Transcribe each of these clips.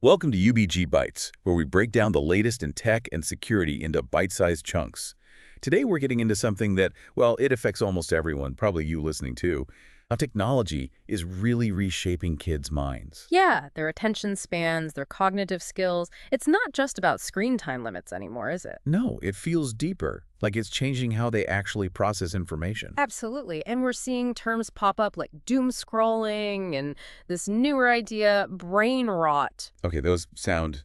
Welcome to UBG Bytes, where we break down the latest in tech and security into bite-sized chunks. Today we're getting into something that, well, it affects almost everyone, probably you listening too. How technology is really reshaping kids' minds. Yeah, their attention spans, their cognitive skills. It's not just about screen time limits anymore, is it? No, it feels deeper, like it's changing how they actually process information. Absolutely. And we're seeing terms pop up like doom scrolling and this newer idea, brain rot. Okay, those sound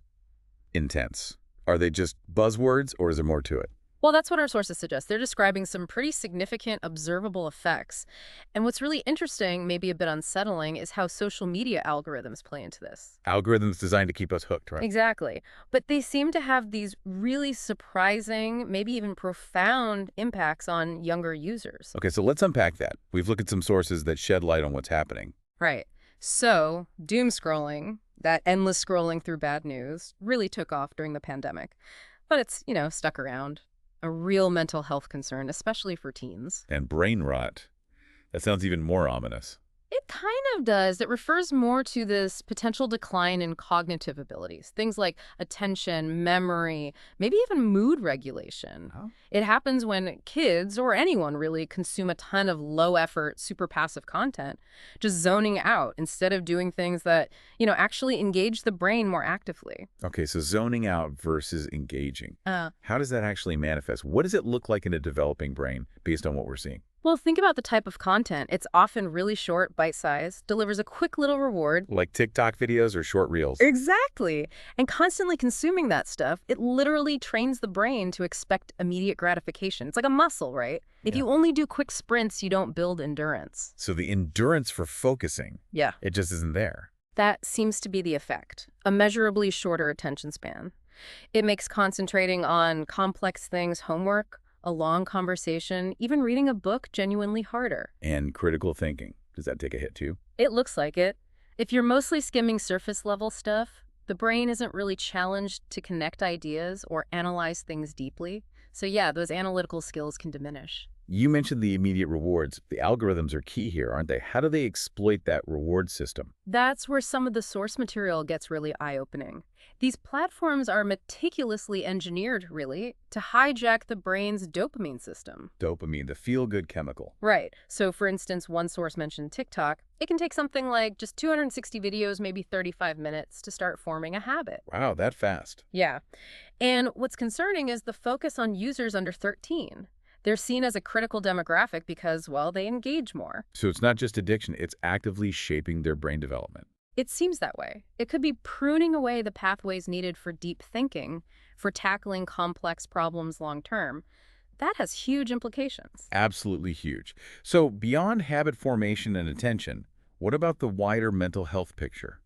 intense. Are they just buzzwords, or is there more to it? Well, that's what our sources suggest. They're describing some pretty significant observable effects. And what's really interesting, maybe a bit unsettling, is how social media algorithms play into this. Algorithms designed to keep us hooked, right? Exactly. But they seem to have these really surprising, maybe even profound impacts on younger users. Okay, so let's unpack that. We've looked at some sources that shed light on what's happening. Right. So, doom scrolling, that endless scrolling through bad news, really took off during the pandemic. But it's, stuck around. A real mental health concern, especially for teens. And brain rot. That sounds even more ominous. It kind of does. It refers more to this potential decline in cognitive abilities, things like attention, memory, maybe even mood regulation. Oh. It happens when kids, or anyone really, consume a ton of low-effort, super passive content, just zoning out instead of doing things that, actually engage the brain more actively. Okay, so zoning out versus engaging. How does that actually manifest? What does it look like in a developing brain based on what we're seeing? Well, think about the type of content. It's often really short, bite-sized, delivers a quick little reward. Like TikTok videos or short reels? Exactly. And constantly consuming that stuff, it literally trains the brain to expect immediate gratification. It's like a muscle, right? If you only do quick sprints, you don't build endurance. So the endurance for focusing, Yeah. it just isn't there. That seems to be the effect. A measurably shorter attention span. It makes concentrating on complex things, homework, a long conversation, even reading a book, genuinely harder. And critical thinking, does that take a hit too? It looks like it. If you're mostly skimming surface-level stuff, the brain isn't really challenged to connect ideas or analyze things deeply. So yeah, those analytical skills can diminish. You mentioned the immediate rewards. The algorithms are key here, aren't they? How do they exploit that reward system? That's where some of the source material gets really eye-opening. These platforms are meticulously engineered, really, to hijack the brain's dopamine system. Dopamine, the feel-good chemical. Right. So, for instance, one source mentioned TikTok. It can take something like just 260 videos, maybe 35 minutes, to start forming a habit. Wow, that fast. Yeah. And what's concerning is the focus on users under 13. They're seen as a critical demographic because, well, they engage more. So it's not just addiction, it's actively shaping their brain development. It seems that way. It could be pruning away the pathways needed for deep thinking, for tackling complex problems long term. That has huge implications. Absolutely huge. So beyond habit formation and attention, what about the wider mental health picture?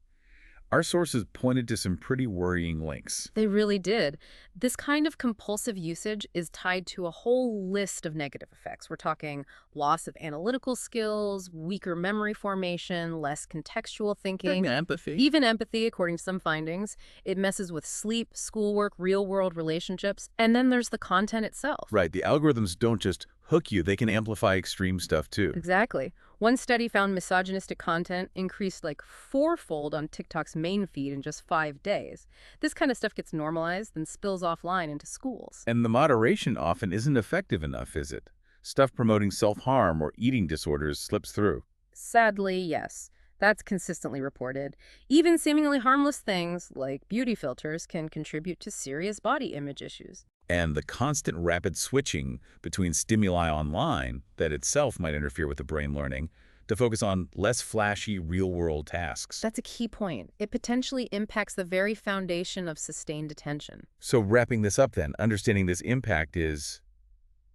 Our sources pointed to some pretty worrying links. They really did. This kind of compulsive usage is tied to a whole list of negative effects. We're talking loss of analytical skills, weaker memory formation, less contextual thinking. Empathy. Even empathy, according to some findings. It messes with sleep, schoolwork, real-world relationships, and then there's the content itself. Right, the algorithms don't just hook you, they can amplify extreme stuff too. Exactly. One study found misogynistic content increased like 4-fold on TikTok's main feed in just 5 days. This kind of stuff gets normalized and spills offline into schools. And the moderation often isn't effective enough, is it? Stuff promoting self-harm or eating disorders slips through. Sadly, yes. That's consistently reported. Even seemingly harmless things like beauty filters can contribute to serious body image issues. And the constant rapid switching between stimuli online that itself might interfere with the brain learning to focus on less flashy, real-world tasks. That's a key point. It potentially impacts the very foundation of sustained attention. So wrapping this up then, understanding this impact is,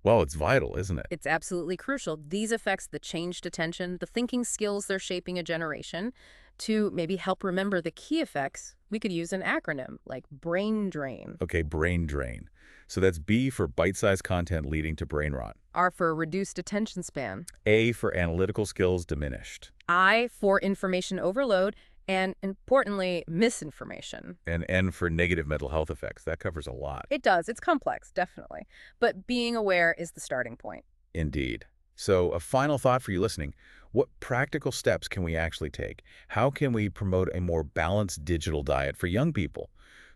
well, it's vital, isn't it? It's absolutely crucial. These affects the changed attention, the thinking skills they're shaping a generation. To maybe help remember the key effects, we could use an acronym like brain drain. Okay, brain drain. So that's B for bite-sized content leading to brain rot. R for reduced attention span. A for analytical skills diminished. I for information overload. And importantly, misinformation. And N for negative mental health effects. That covers a lot. It does. It's complex, definitely. But being aware is the starting point. Indeed. So a final thought for you listening. What practical steps can we actually take? How can we promote a more balanced digital diet for young people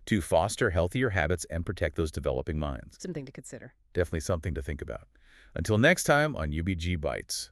to foster healthier habits and protect those developing minds? Something to consider. Definitely something to think about. Until next time on UBG Bites.